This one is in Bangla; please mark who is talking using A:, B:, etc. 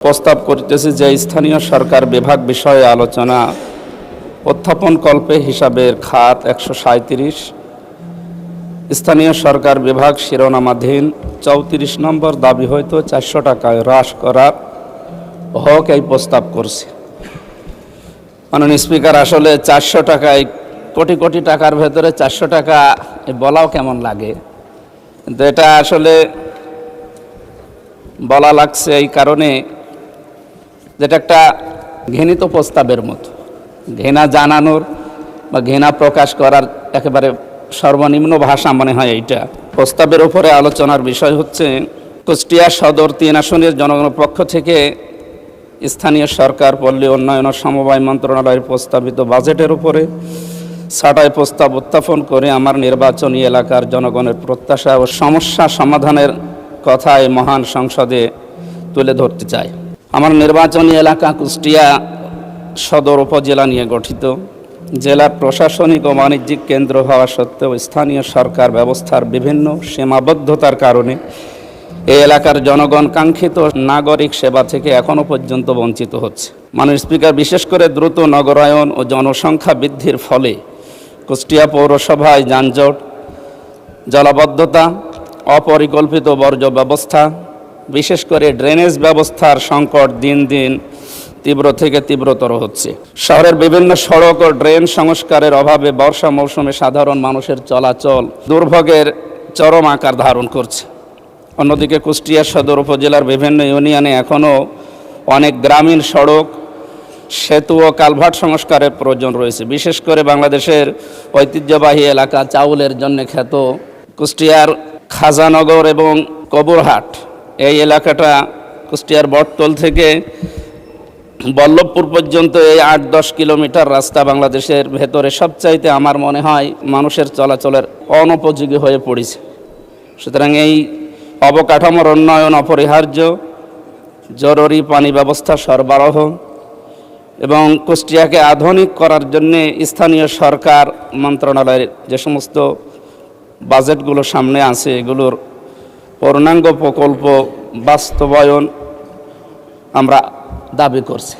A: প্রস্তাব করিতেছি যে স্থানীয় সরকার বিভাগ বিষয়ে আলোচনা উত্থাপন কল্পে হিসাবের খাত 137 স্থানীয় সরকার বিভাগ শিরোনামাধীন 34 নম্বর দাবি হইতে 400 টাকায় হ্রাস করার হক এই প্রস্তাব করছে। মাননীয় স্পিকার, আসলে 400 টাকায় কোটি কোটি টাকার ভেতরে 400 টাকা বলাও কেমন লাগে, কিন্তু এটা আসলে বলা লাগছে এই কারণে যেটা একটা ঘৃণিত প্রস্তাবের মতো, ঘৃণা জানানোর বা ঘৃণা প্রকাশ করার একেবারে সর্বনিম্ন ভাষা মনে হয় এইটা। প্রস্তাবের উপরে আলোচনার বিষয় হচ্ছে কুষ্টিয়া সদর 3 আসনের জনগণের পক্ষ থেকে স্থানীয় সরকার পল্লী উন্নয়ন ও সমবায় মন্ত্রণালয়ের প্রস্তাবিত বাজেটের উপরে ছাঁটাই প্রস্তাব উত্থাপন করে আমার নির্বাচনী এলাকার জনগণের প্রত্যাশা ও সমস্যা সমাধানের কথা এই মহান সংসদে তুলে ধরতে চাই। আমার নির্বাচনী এলাকা কুষ্টিয়া সদর উপজেলা নিয়ে গঠিত। জেলার প্রশাসনিক ও বাণিজ্যিক কেন্দ্র হওয়া সত্ত্বেও স্থানীয় সরকার ব্যবস্থার বিভিন্ন সীমাবদ্ধতার কারণে এই এলাকার জনগণ কাঙ্ক্ষিত নাগরিক সেবা থেকে এখনও পর্যন্ত বঞ্চিত হচ্ছে। মাননীয় স্পিকার, বিশেষ করে দ্রুত নগরায়ন ও জনসংখ্যা বৃদ্ধির ফলে কুষ্টিয়া পৌরসভায় যানজট, জলাবদ্ধতা, অপরিকল্পিত বর্জ্য ব্যবস্থা, বিশেষ করে ড্রেনেজ ব্যবস্থার সংকট দিন দিন তীব্র থেকে তীব্রতর হচ্ছে। শহরের বিভিন্ন সড়ক ও ড্রেন সংস্কারের অভাবে বর্ষা মৌসুমে সাধারণ মানুষের চলাচল দুর্ভোগের চরম আকার ধারণ করছে। অন্যদিকে কুষ্টিয়া সদর উপজেলার বিভিন্ন ইউনিয়নে এখনও অনেক গ্রামীণ সড়ক, সেতু ও কালভার্ট সংস্কারের প্রয়োজন রয়েছে। বিশেষ করে বাংলাদেশের ঐতিহ্যবাহী এলাকা চাউলের জন্য খ্যাত কুষ্টিয়ার খাজানগর এবং কবুরহাট, এই এলাকাটা কুষ্টিয়ার বটতল থেকে বল্লভপুর পর্যন্ত এই 8-10 কিলোমিটার রাস্তা বাংলাদেশের ভেতরে সবচাইতে আমার মনে হয় মানুষের চলাচলের অনুপযোগী হয়ে পড়েছে। সুতরাং এই অবকাঠামোর উন্নয়ন অপরিহার্য। জরুরি পানি ব্যবস্থা সরবরাহ এবং কুষ্টিয়াকে আধুনিক করার জন্য স্থানীয় সরকার মন্ত্রণালয়ের যে সমস্ত বাজেটগুলো সামনে আছে এগুলোর পূর্ণাঙ্গ প্রকল্প বাস্তবায়ন আমরা দাবি করছি।